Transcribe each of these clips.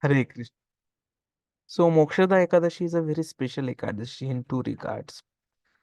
Hare Krishna. So, Mokshada Ekadashi is a very special Ekadashi in two regards.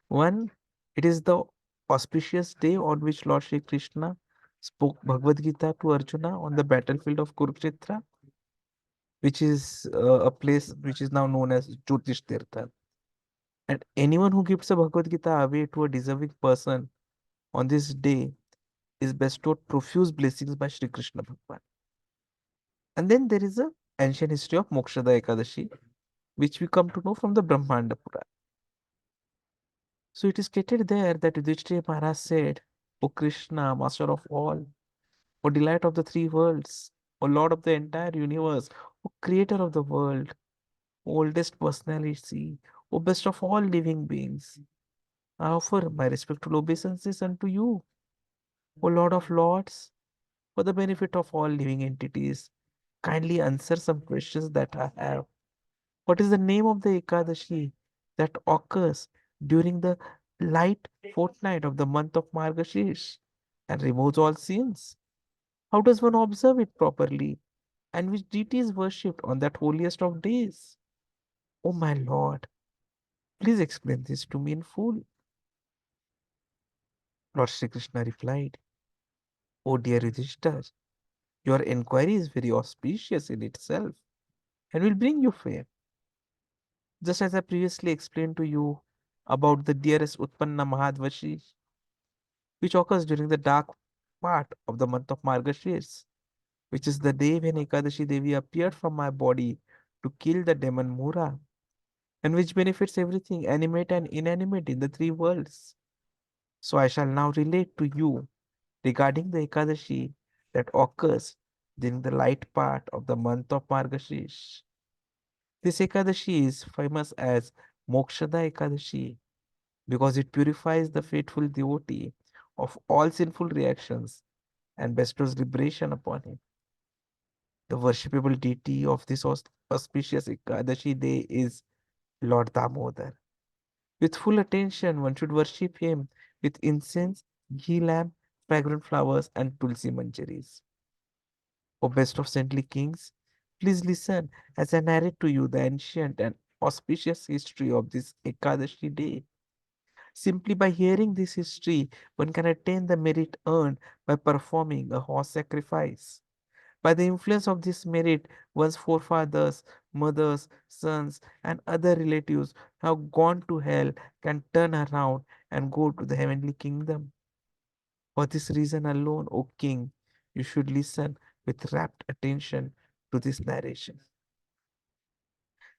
One, it is the auspicious day on which Lord Shri Krishna spoke Bhagavad Gita to Arjuna on the battlefield of Kurukshetra, which is a place which is now known as Jyotish Tirtha. And anyone who gives a Bhagavad Gita away to a deserving person on this day is bestowed profuse blessings by Shri Krishna Bhagwan. And then there is a ancient history of Mokshada Ekadashi, which we come to know from the Brahmanda Purana. So it is stated there that Yudhishthira Maharaj said, O Krishna, master of all, O delight of the three worlds, O Lord of the entire universe, O creator of the world, O oldest personality, O best of all living beings, I offer my respectful obeisances unto you, O Lord of lords, for the benefit of all living entities. Kindly answer some questions that I have. What is the name of the Ekadashi that occurs during the light fortnight of the month of Margashirs and removes all sins? How does one observe it properly? And which deity is worshipped on that holiest of days? Oh my Lord, please explain this to me in full. Lord Sri Krishna replied, Oh dear Yudhishthir, your inquiry is very auspicious in itself and will bring you fame. Just as I previously explained to you about the dearest Utpanna Mahadvashi, which occurs during the dark part of the month of Margashires, which is the day when Ekadashi Devi appeared from my body to kill the demon Mura, and which benefits everything animate and inanimate in the three worlds. So I shall now relate to you regarding the Ekadashi that occurs during the light part of the month of Margashirs. This Ekadashi is famous as Mokshada Ekadashi because it purifies the faithful devotee of all sinful reactions and bestows liberation upon him. The worshipable deity of this auspicious Ekadashi day is Lord Damodar. With full attention, one should worship him with incense, ghee lamp, fragrant flowers, and tulsi manjaris. O best of saintly kings, please listen as I narrate to you the ancient and auspicious history of this Ekadashi day. Simply by hearing this history, one can attain the merit earned by performing a horse sacrifice. By the influence of this merit, one's forefathers, mothers, sons, and other relatives who have gone to hell can turn around and go to the heavenly kingdom. For this reason alone, O king, you should listen with rapt attention to this narration.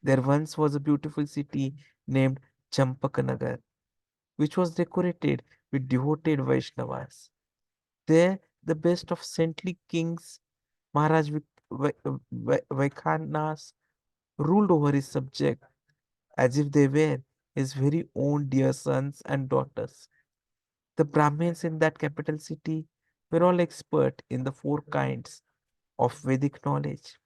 There once was a beautiful city named Champakanagar, which was decorated with devoted Vaishnavas. There, the best of saintly kings, Maharaj Vaikhanas, ruled over his subjects as if they were his very own dear sons and daughters. The Brahmins in that capital city were all expert in the four kinds of Vedic knowledge.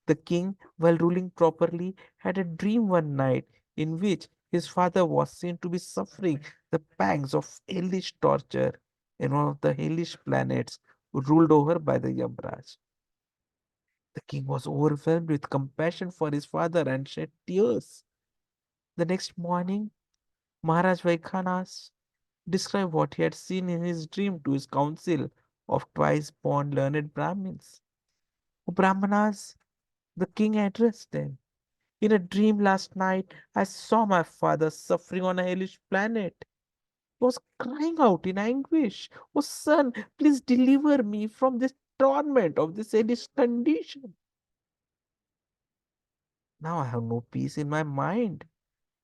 The king, while ruling properly, had a dream one night in which his father was seen to be suffering the pangs of hellish torture in one of the hellish planets ruled over by the Yamraj. The king was overwhelmed with compassion for his father and shed tears. The next morning, Maharaj Vaikhanas described what he had seen in his dream to his council of twice born learned Brahmins. O Brahmanas, the king addressed them. In a dream last night, I saw my father suffering on a hellish planet. He was crying out in anguish, Oh son, please deliver me from this torment of this hellish condition. Now I have no peace in my mind.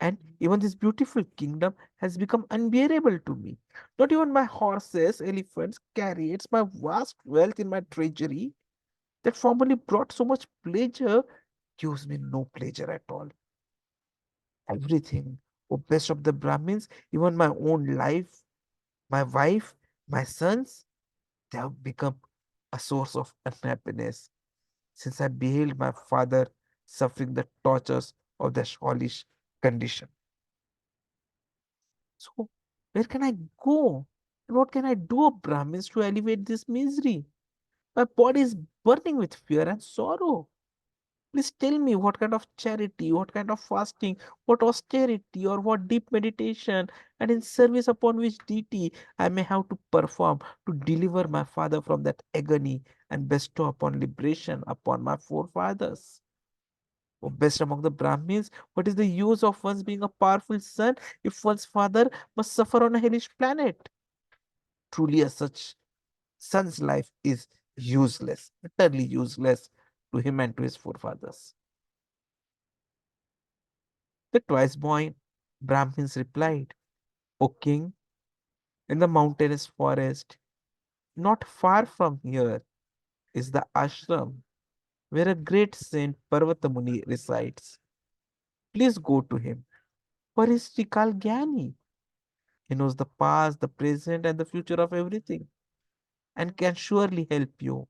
And even this beautiful kingdom has become unbearable to me. Not even my horses, elephants, chariots, my vast wealth in my treasury that formerly brought so much pleasure gives me no pleasure at all. Everything, O best of the Brahmins, even my own life, my wife, my sons, they have become a source of unhappiness since I beheld my father suffering the tortures of the hellish condition. So, where can I go? And what can I do, Brahmins, to alleviate this misery? My body is burning with fear and sorrow. Please tell me what kind of charity, what kind of fasting, what austerity, or what deep meditation, and in service upon which deity I may have to perform to deliver my father from that agony and bestow upon liberation upon my forefathers. O best among the Brahmins, what is the use of one's being a powerful son if one's father must suffer on a hellish planet? Truly, a such son's life is useless, utterly useless to him and to his forefathers. The twice born Brahmins replied, O king, in the mountainous forest, not far from here, is the ashram where a great saint Parvatamuni resides. Please go to him, for he is Srikal Gyani. He knows the past, the present, and the future of everything, and can surely help you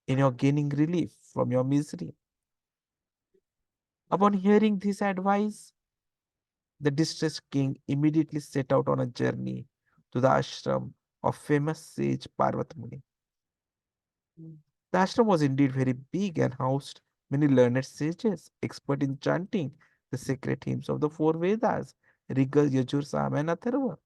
in your gaining relief from your misery. Upon hearing this advice, the distressed king immediately set out on a journey to the ashram of famous sage Parvat. The ashram was indeed very big and housed many learned sages, expert in chanting the sacred hymns of the four Vedas, Riga, Yajur, Sam, and Atharva.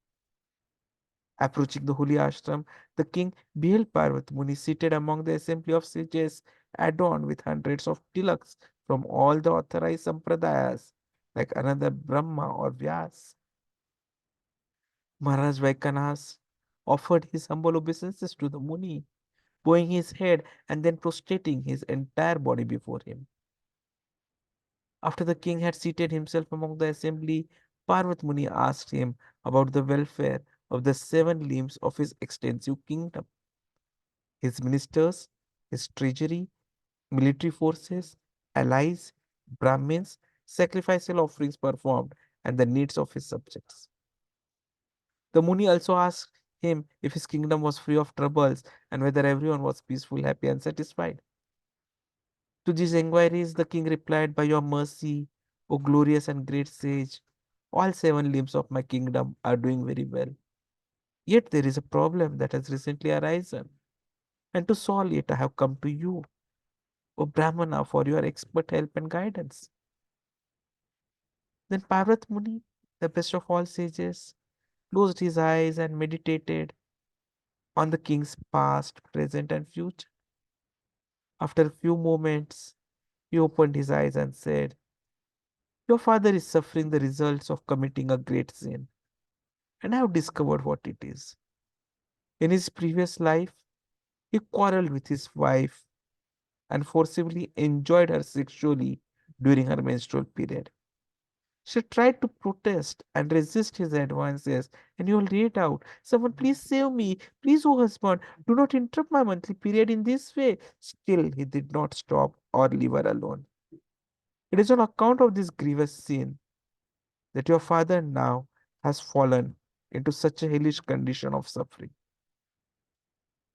Approaching the holy ashram, the king beheld Parvat Muni seated among the assembly of sages, adorned with hundreds of tilaks from all the authorized sampradayas, like another Brahma or Vyas. Maharaj Vaikanas offered his humble obeisances to the Muni, bowing his head and then prostrating his entire body before him. After the king had seated himself among the assembly, Parvat Muni asked him about the welfare of the seven limbs of his extensive kingdom, his ministers, his treasury, military forces, allies, Brahmins, sacrificial offerings performed, and the needs of his subjects. The Muni also asked him if his kingdom was free of troubles and whether everyone was peaceful, happy, and satisfied. To these inquiries, the king replied, By your mercy, O glorious and great sage, all seven limbs of my kingdom are doing very well. Yet there is a problem that has recently arisen, and to solve it, I have come to you, O Brahmana, for your expert help and guidance. Then Parvat Muni, the best of all sages, closed his eyes and meditated on the king's past, present, and future. After a few moments, he opened his eyes and said, Your father is suffering the results of committing a great sin, and I have discovered what it is. In his previous life, he quarreled with his wife and forcibly enjoyed her sexually during her menstrual period. She tried to protest and resist his advances, and he will read out, Someone please save me. Please, O husband, do not interrupt my monthly period in this way. Still, he did not stop or leave her alone. It is on account of this grievous sin that your father now has fallen into such a hellish condition of suffering.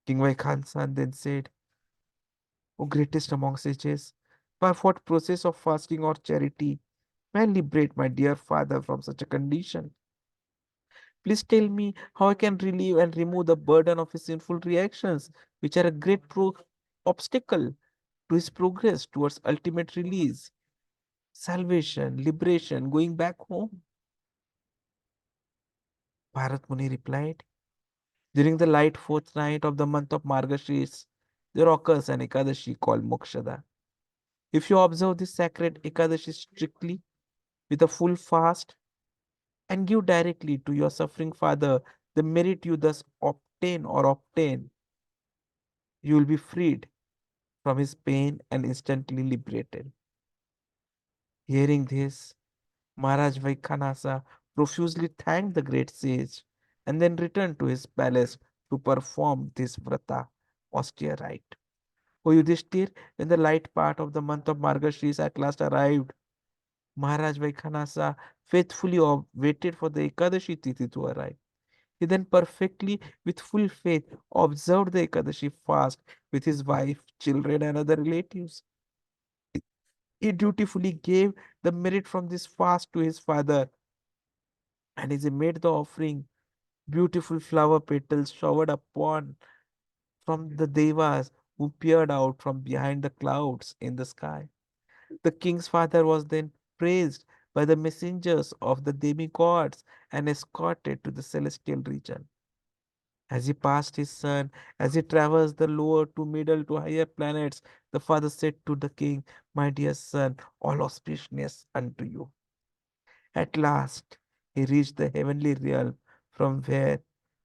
King Vaikhansan then said, O greatest among sages, by what process of fasting or charity may I liberate my dear father from such a condition? Please tell me how I can relieve and remove the burden of his sinful reactions, which are a great obstacle to his progress towards ultimate release, salvation, liberation, going back home. Bharat Muni replied, During the light fourth night of the month of Margashis, there occurs an Ekadashi called Mokshada. If you observe this sacred Ekadashi strictly with a full fast and give directly to your suffering father the merit you thus obtain, you will be freed from his pain and instantly liberated. Hearing this, Maharaj Vaikhanasa profusely thanked the great sage and then returned to his palace to perform this vrata, austere rite. O Yudhishthir, when the light part of the month of Margashris at last arrived, Maharaj Vaikhanasa faithfully waited for the Ekadashi Tithi to arrive. He then perfectly, with full faith, observed the Ekadashi fast with his wife, children, and other relatives. He dutifully gave the merit from this fast to his father, and as he made the offering, beautiful flower petals showered upon from the devas who peered out from behind the clouds in the sky. The king's father was then praised by the messengers of the demigods and escorted to the celestial region. As he passed his son, as he traversed the lower to middle to higher planets, the father said to the king, "My dear son, all auspiciousness unto you." At last, he reached the heavenly realm from where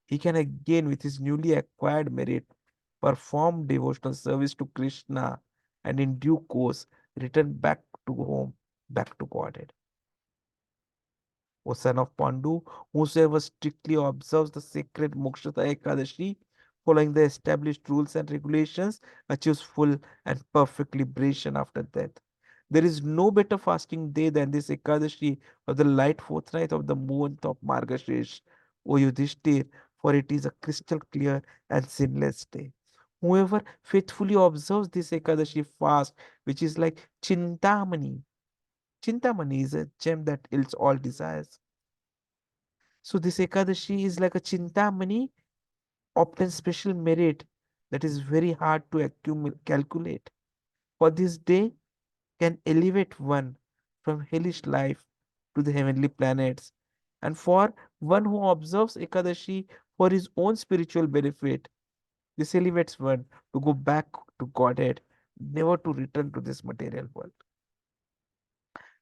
he can again, with his newly acquired merit, perform devotional service to Krishna and in due course return back to home, back to Godhead. O son of Pandu, whosoever strictly observes the sacred Mokshada Ekadashi, following the established rules and regulations, achieves full and perfect liberation after death. There is no better fasting day than this Ekadashi of the light fortnight of the month of Margashish, O Yudhishthir, for it is a crystal clear and sinless day. Whoever faithfully observes this Ekadashi fast, which is like Chintamani is a gem that yields all desires. So this Ekadashi is like a Chintamani, obtains special merit that is very hard to calculate. For this day can elevate one from hellish life to the heavenly planets. And for one who observes Ekadashi for his own spiritual benefit, this elevates one to go back to Godhead, never to return to this material world.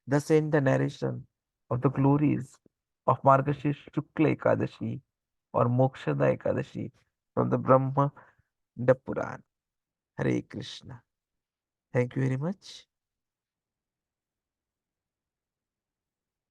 Thus end the narration of the glories of Margashish Shukla Ekadashi or Mokshada Ekadashi from the Brahma Puran. Hare Krishna. Thank you very much.